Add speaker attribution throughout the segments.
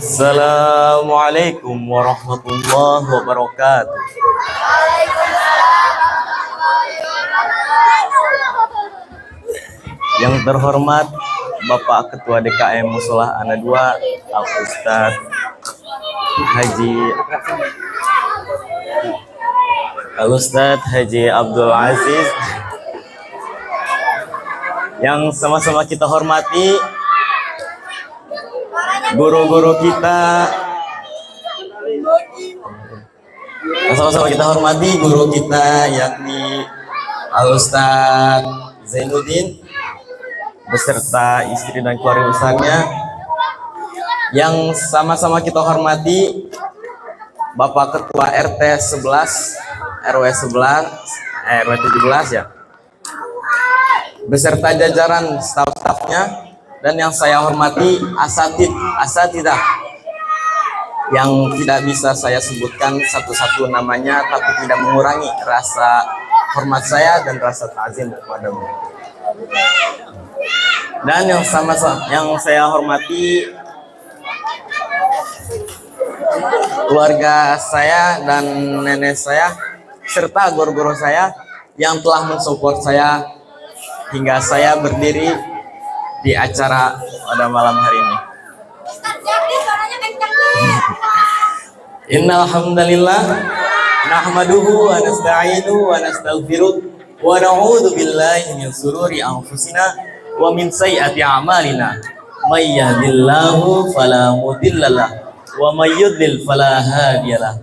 Speaker 1: Assalamualaikum warahmatullahi wabarakatuh. Yang terhormat Bapak Ketua DKM Musholah Ana II Al Ustadz Haji Abdul Aziz, yang sama-sama kita hormati guru-guru kita, guru kita yakni Al Ustadz Zainuddin beserta istri dan keluarga besarnya, yang sama-sama kita hormati Bapak Ketua RT 11 RW 17 ya, beserta jajaran staf-stafnya, dan yang saya hormati asatidah yang tidak bisa saya sebutkan satu-satu namanya, tapi tidak mengurangi rasa hormat saya dan rasa ta'zim kepadamu. Dan yang saya hormati keluarga saya dan nenek saya serta guru-guru saya yang telah mensupport saya hingga saya berdiri di acara pada malam hari ini. Innal hamdalillah nahmaduhu wa nasta'inuhu wa nastaghfiruh wa na'udzu billahi min shururi anfusina wa min sayyiati a'malina. May yahdihillahu fala mudhillalah wa may yudlil fala hadiyalah.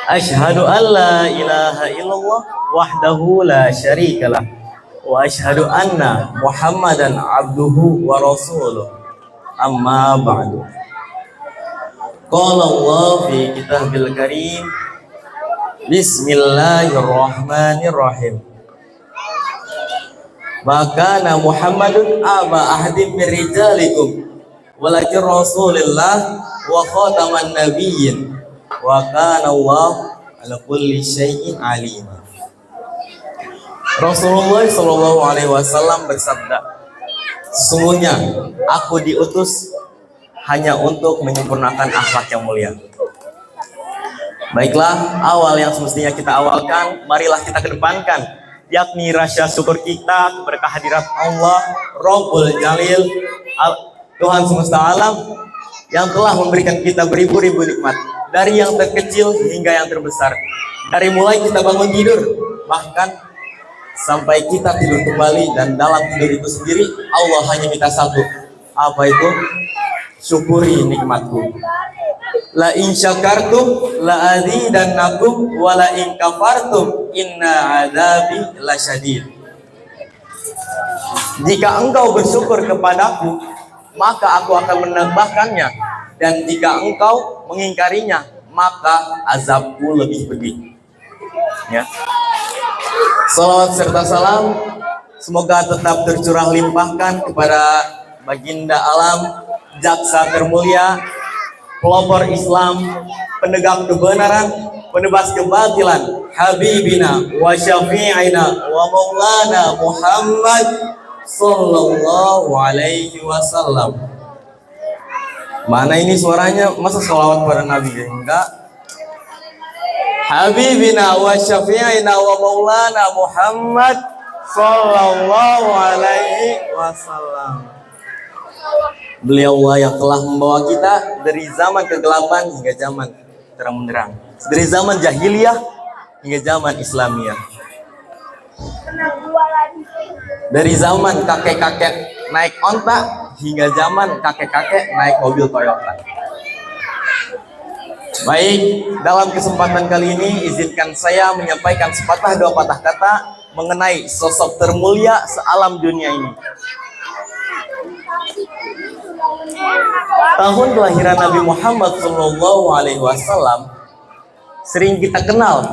Speaker 1: Asyhadu an la ilaha illallah wahdahu la syarikalah wa asyhadu anna Muhammadan abduhu wa rasuluh. Amma ba'du. Qala Allah fi kitabil karim, bismillahirrahmanirrahim. Maka Muhammadun aba ahadim min rijalikum walakin rasulillah wa khataman nabiyyin wa kana Allah ala kulli syai'in alima. Rasulullah Shallallahu Alaihi Wasallam bersabda, sesungguhnya aku diutus hanya untuk menyempurnakan akhlak yang mulia. Baiklah, awal yang semestinya kita awalkan, marilah kita kedepankan, yakni rasa syukur kita kepada kehadirat Allah Rabbul Jalil, Tuhan semesta alam, yang telah memberikan kita beribu-ribu nikmat, dari yang terkecil hingga yang terbesar, dari mulai kita bangun tidur bahkan sampai kita tidur kembali, dan dalam tidur itu sendiri Allah hanya minta satu, apa itu? Syukuri nikmatku. La in syakartum la azidannakum wa la in kafartum inna adzabi lasyadid. Jika engkau bersyukur kepadaku, maka aku akan menambahkannya, dan jika engkau mengingkarinya, maka azabku lebih pedih. Ya. Salawat serta salam semoga tetap tercurah limpahkan kepada baginda alam, jaksa termulia, pelopor Islam, penegak kebenaran, penebas kebatilan, habibina wa syafi'ina wa maulana Muhammad sallallahu alaihi wasallam. Mana ini suaranya? Masa salawat pada Nabi? Enggak. Habibina wa syafi'ina wa maulana Muhammad sallallahu alaihi wasallam. Beliau yang telah membawa kita dari zaman kegelapan hingga zaman terang benderang, dari zaman jahiliyah hingga zaman Islamiyah, dari zaman kakek-kakek naik onta hingga zaman kakek-kakek naik mobil Toyota. Baik, dalam kesempatan kali ini izinkan saya menyampaikan sepatah dua patah kata mengenai sosok termulia sealam dunia ini. Tahun kelahiran Nabi Muhammad SAW sering kita kenal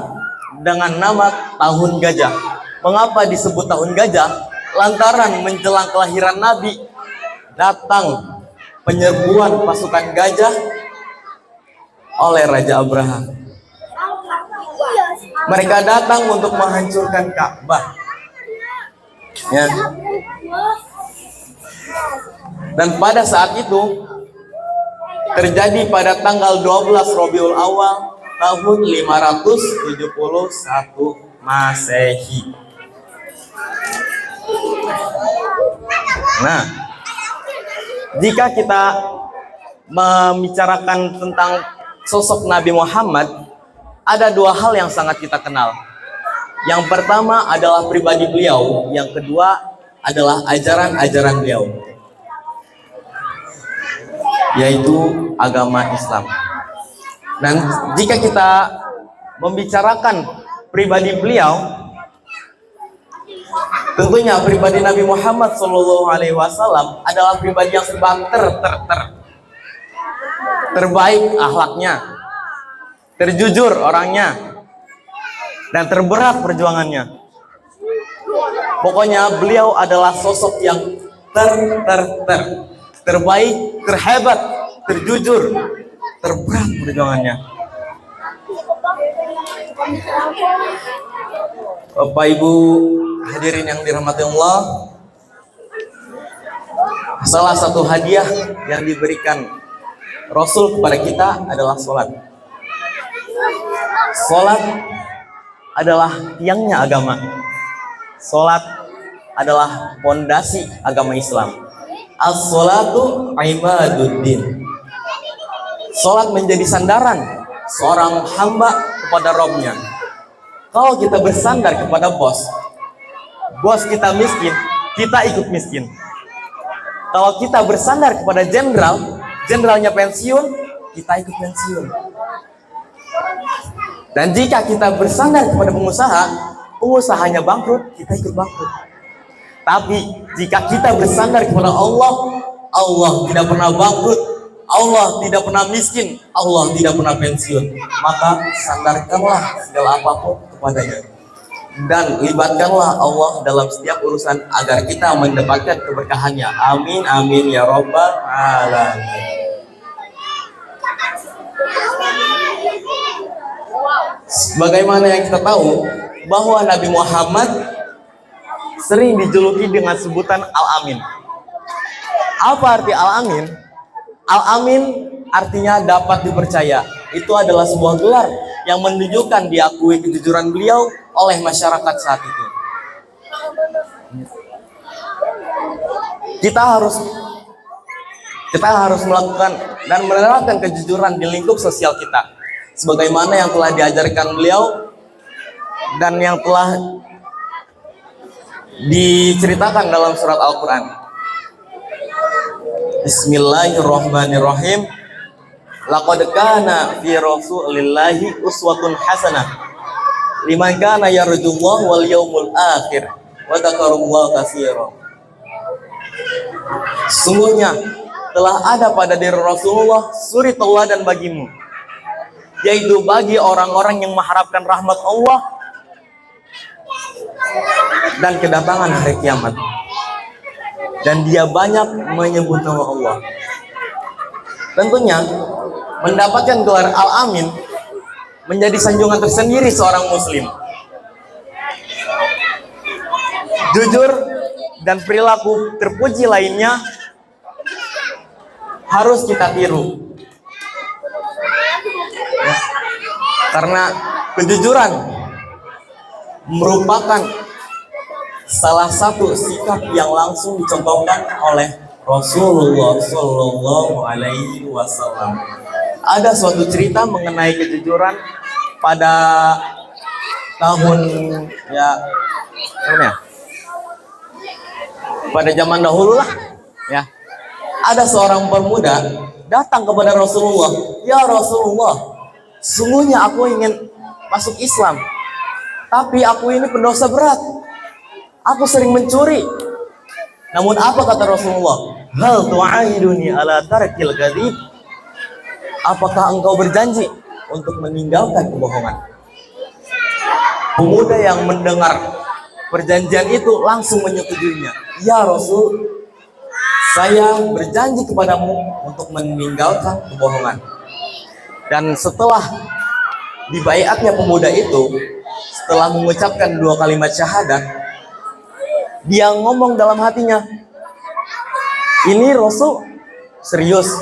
Speaker 1: dengan nama tahun gajah. Mengapa disebut tahun gajah? Lantaran menjelang kelahiran Nabi datang penyerbuan pasukan gajah oleh Raja Abraham. Mereka datang untuk menghancurkan Ka'bah. Ya. Dan pada saat itu terjadi pada tanggal 12 Rabiul Awal tahun 571 Masehi. Nah, jika kita membicarakan tentang sosok Nabi Muhammad, ada dua hal yang sangat kita kenal. Yang pertama adalah pribadi beliau, yang kedua adalah ajaran-ajaran beliau, yaitu agama Islam. Dan jika kita membicarakan pribadi beliau, tentunya pribadi Nabi Muhammad SAW adalah pribadi yang terbaik akhlaknya, terjujur orangnya, dan terberat perjuangannya. Pokoknya beliau adalah sosok yang terbaik, terhebat, terjujur, terberat perjuangannya. Bapak Ibu hadirin yang dirahmati Allah, salah satu hadiah yang diberikan Rasul kepada kita adalah sholat. Sholat adalah tiangnya agama. Sholat adalah fondasi agama Islam. As-sholatu imaduddin. Sholat menjadi sandaran seorang hamba kepada Robnya. Kalau kita bersandar kepada bos kita miskin, kita ikut miskin. Kalau kita bersandar kepada jenderalnya pensiun, kita ikut pensiun. Dan jika kita bersandar kepada pengusahanya bangkrut, kita ikut bangkrut. Tapi jika kita bersandar kepada Allah, Allah tidak pernah bangkrut, Allah tidak pernah miskin, Allah tidak pernah pensiun. Maka sandarkanlah segala apapun kepadanya, dan libatkanlah Allah dalam setiap urusan agar kita mendapatkan keberkahannya. Amin amin ya robbal alamin. Bagaimana yang kita tahu bahwa Nabi Muhammad sering dijuluki dengan sebutan Al-Amin. Apa arti Al-Amin? Al-Amin artinya dapat dipercaya. Itu adalah sebuah gelar yang menunjukkan diakui kejujuran beliau oleh masyarakat saat itu. Kita harus melakukan dan menerapkan kejujuran di lingkup sosial kita, sebagaimana yang telah diajarkan beliau dan yang telah diceritakan dalam surat Al-Quran. Bismillahirrahmanirrahim. Laqad kana fi rasulillahi uswatun hasanah liman kana yarjullaha wal yaumul akhir wa dzakarallaha katsiran. Sungguhnya telah ada pada diri Rasulullah suri tauladan bagimu, yaitu bagi orang-orang yang mengharapkan rahmat Allah dan kedatangan hari kiamat, dan dia banyak menyebut nama Allah. Tentunya mendapatkan gelar Al-Amin menjadi sanjungan tersendiri seorang muslim. Jujur dan perilaku terpuji lainnya harus kita tiru. Karena kejujuran merupakan salah satu sikap yang langsung dicontohkan oleh Rasulullah Shallallahu Alaihi Wasallam. Ada suatu cerita mengenai kejujuran pada tahun pada zaman dahulu lah, ya. Ada seorang pemuda datang kepada Rasulullah. Ya Rasulullah, sungguhnya aku ingin masuk Islam, tapi aku ini pendosa berat. Aku sering mencuri. Namun apa kata Rasulullah? Hal tu'ahiduni ala tarkil kadzib? Apakah engkau berjanji untuk meninggalkan kebohongan? Pemuda yang mendengar perjanjian itu langsung menyetujuinya. Ya Rasul, saya berjanji kepadamu untuk meninggalkan kebohongan. Dan setelah dibaiatnya pemuda itu, setelah mengucapkan 2 kalimat syahadat, dia ngomong dalam hatinya, ini Rasul serius,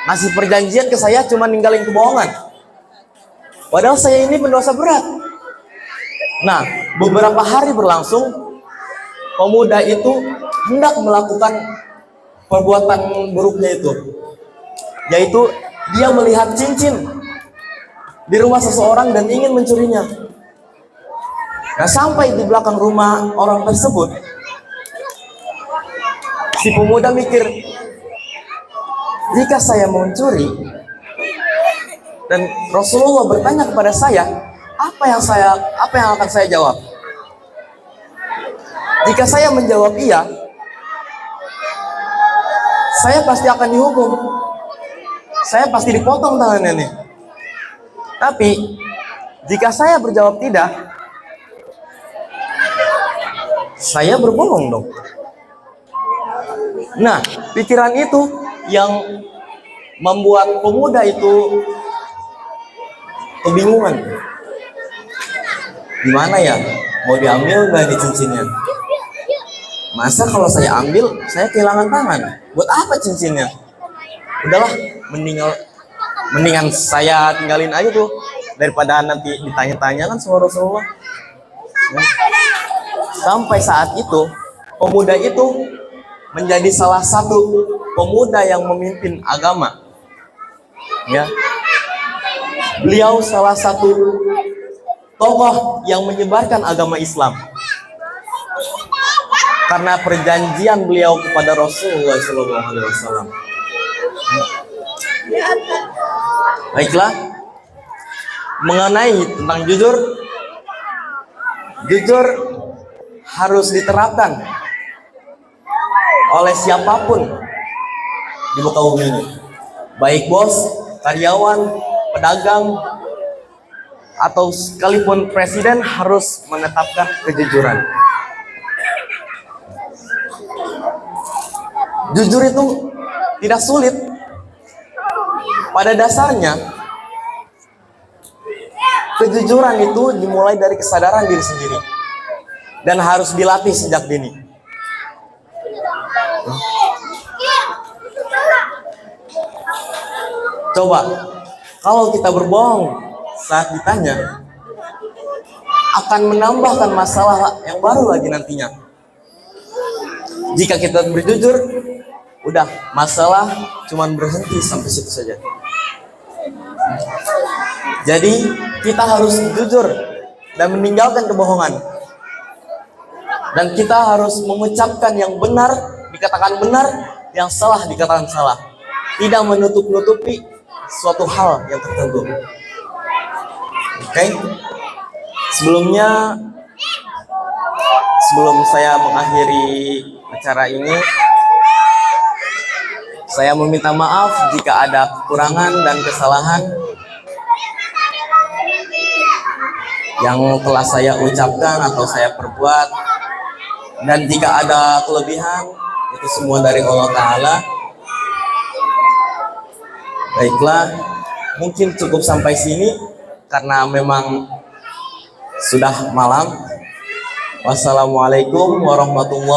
Speaker 1: ngasih perjanjian ke saya cuma ninggalin kebohongan. Padahal saya ini pendosa berat. Nah, beberapa hari berlangsung, pemuda itu hendak melakukan perbuatan buruknya itu, yaitu dia melihat cincin di rumah seseorang dan ingin mencurinya. Nah, sampai di belakang rumah orang tersebut, si pemuda mikir, jika saya mau mencuri dan Rasulullah bertanya kepada saya, apa yang akan saya jawab? Jika saya menjawab iya, saya pasti akan dihukum. Saya pasti dipotong tangannya nih. Tapi jika saya berjawab tidak, saya berbohong dong. Nah, pikiran itu yang membuat pemuda itu kebingungan. Gimana ya? Mau diambil nggak nih cincinnya? Masa kalau saya ambil, saya kehilangan tangan. Buat apa cincinnya? Udahlah, mendingan saya tinggalin aja tuh daripada nanti ditanya-tanya kan sama Rasulullah. Sampai saat itu, pemuda itu menjadi salah satu pemuda yang memimpin agama. Ya, beliau salah satu tokoh yang menyebarkan agama Islam karena perjanjian beliau kepada Rasulullah SAW. Baiklah, mengenai tentang jujur harus diterapkan oleh siapapun di muka bumi ini, baik bos, karyawan, pedagang, atau sekalipun presiden harus menetapkan kejujuran. Jujur itu tidak sulit. Pada dasarnya, kejujuran itu dimulai dari kesadaran diri sendiri dan harus dilatih sejak dini. Coba, kalau kita berbohong saat ditanya, akan menambahkan masalah yang baru lagi nantinya. Jika kita berjujur, udah, masalah cuman berhenti sampai situ saja. Jadi kita harus jujur dan meninggalkan kebohongan. Dan kita harus mengucapkan yang benar, dikatakan benar, yang salah dikatakan salah. Tidak menutup-nutupi suatu hal yang tertentu. Oke? Sebelum saya mengakhiri acara ini, saya meminta maaf jika ada kekurangan dan kesalahan yang telah saya ucapkan atau saya perbuat. Dan jika ada kelebihan, itu semua dari Allah Ta'ala. Baiklah, mungkin cukup sampai sini karena memang sudah malam. Wassalamualaikum warahmatullahi wabarakatuh.